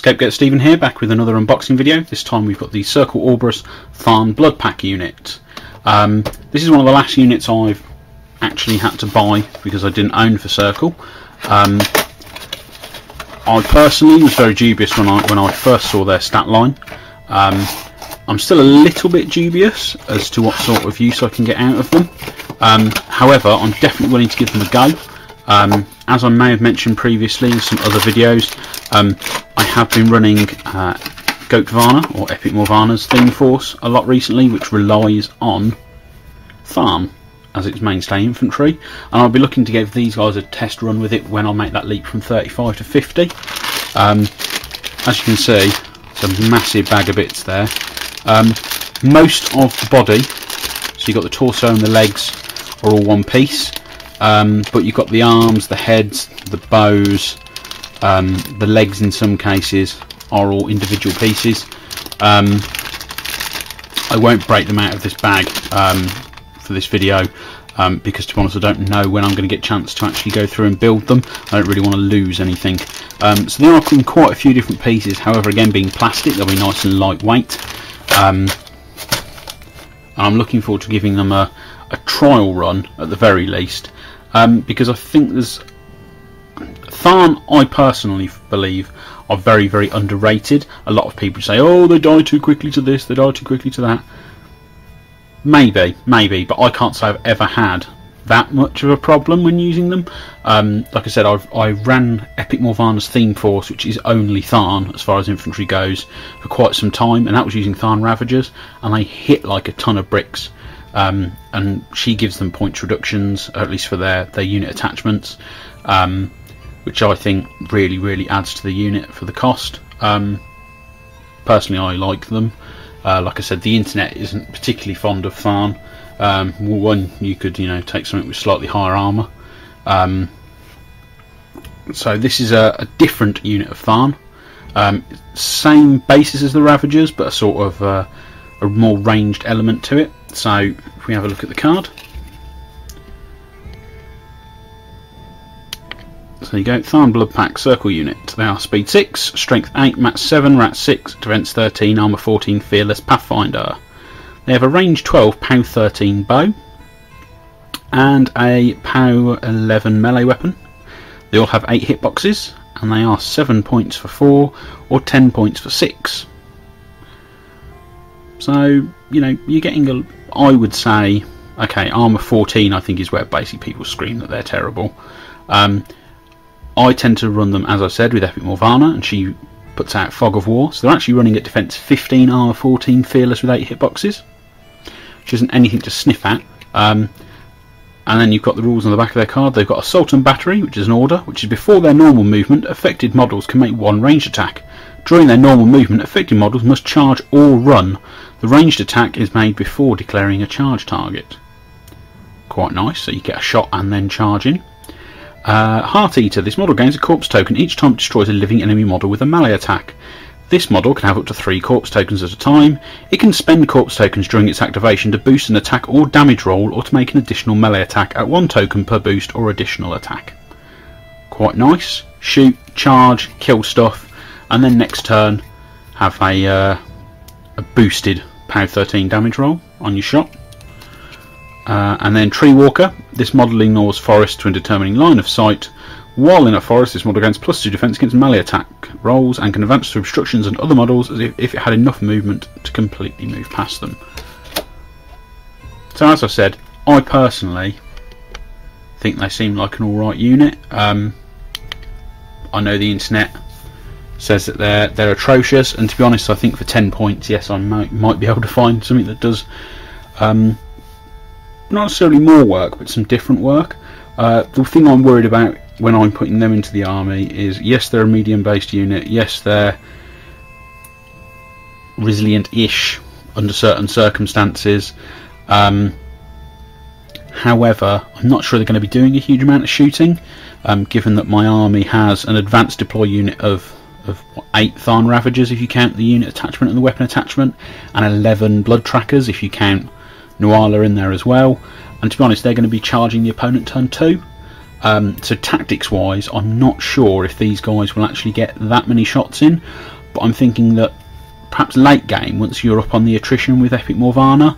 Scapegoat Stephen here, back with another unboxing video. This time we've got the Circle Orboros Tharn Blood Pack unit. This is one of the last units I've actually had to buy because I didn't own for Circle. I personally was very dubious when I first saw their stat line. I'm still a little bit dubious as to what sort of use I can get out of them. However, I'm definitely willing to give them a go. As I may have mentioned previously in some other videos, I have been running Goat Varna, or Epic Morvana's theme force, a lot recently, which relies on Tharn as its mainstay infantry, and I'll be looking to give these guys a test run with it when I make that leap from 35 to 50. As you can see, it's a massive bag of bits there. Most of the body, so you've got the torso and the legs, are all one piece. But you've got the arms, the heads, the bows, the legs in some cases are all individual pieces. I won't break them out of this bag for this video because, to be honest, I don't know when I'm going to get a chance to actually go through and build them. I don't really want to lose anything. So they are in quite a few different pieces. However, again, being plastic, they'll be nice and lightweight. And I'm looking forward to giving them a trial run at the very least. Because I think there's Tharn, I personally believe, are very, very underrated. A lot of people say, oh, they die too quickly to this, they die too quickly to that. Maybe, but I can't say I've ever had that much of a problem when using them. Like I said, I ran Epic Morvana's theme force, which is only Tharn as far as infantry goes, for quite some time, and that was using Tharn Ravagers, and they hit like a ton of bricks. And she gives them points reductions, at least for their unit attachments, which I think really adds to the unit for the cost. Personally, I like them. Like I said, the internet isn't particularly fond of Tharn. One, you could take something with slightly higher armour. So this is a different unit of Tharn. Same basis as the Ravagers, but a sort of a more ranged element to it. So if we have a look at the card, so there you go, Tharn Blood Pack Circle Unit. They are Speed 6, Strength 8, Mat 7, Rat 6, Defense 13, Armour 14, Fearless, Pathfinder. They have a range 12, POW 13 bow, and a POW 11 melee weapon. They all have 8 hitboxes, and they are 7 points for 4, or 10 points for 6. So, you're getting I would say, okay, Armour 14 I think is where basically people scream that they're terrible. I tend to run them, as I said, with Epic Morvana, and she puts out Fog of War, so they're actually running at Defense 15, Armour 14, Fearless with 8 hitboxes, which isn't anything to sniff at. And then you've got the rules on the back of their card. They've got Assault and Battery, which is an order, which is before their normal movement, affected models can make one ranged attack. During their normal movement, affected models must charge or run. The ranged attack is made before declaring a charge target. Quite nice, so you get a shot and then charge in. Heart Eater. This model gains a corpse token each time it destroys a living enemy model with a melee attack. This model can have up to 3 corpse tokens at a time. It can spend corpse tokens during its activation to boost an attack or damage roll, or to make an additional melee attack at 1 token per boost or additional attack. Quite nice. Shoot, charge, kill stuff, and then next turn have a boosted POW 13 damage roll on your shot. And then Tree Walker. This model ignores forests when determining line of sight. While in a forest, this model gains +2 defense against melee attack rolls and can advance through obstructions and other models as if it had enough movement to completely move past them. So as I said, I personally think they seem like an alright unit. I know the internet says that they're atrocious, and to be honest, I think for 10 points, yes, I might be able to find something that does not necessarily more work, but some different work. The thing I'm worried about when I'm putting them into the army is, yes, they're a medium-based unit, yes, they're resilient-ish under certain circumstances. However, I'm not sure they're going to be doing a huge amount of shooting, given that my army has an advanced deploy unit of 8 Tharn Ravagers if you count the unit attachment and the weapon attachment, and 11 Blood Trackers if you count Nuala in there as well. And to be honest, they're going to be charging the opponent turn 2. So tactics wise, I'm not sure if these guys will actually get that many shots in, but I'm thinking that perhaps late game, once you're up on the attrition with Epic Morvana,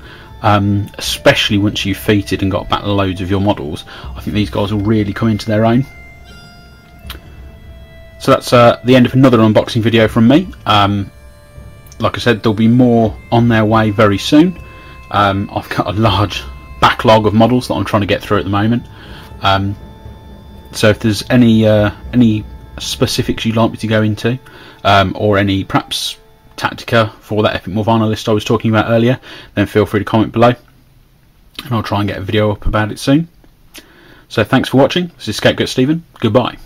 especially once you've feated and got back loads of your models, I think these guys will really come into their own. So that's the end of another unboxing video from me. Like I said, there'll be more on their way very soon. I've got a large backlog of models that I'm trying to get through at the moment. So if there's any specifics you'd like me to go into, or any perhaps Tactica for that Epic Morvana list I was talking about earlier, then feel free to comment below and I'll try and get a video up about it soon. So thanks for watching. This is Scapegoat Stephen. Goodbye.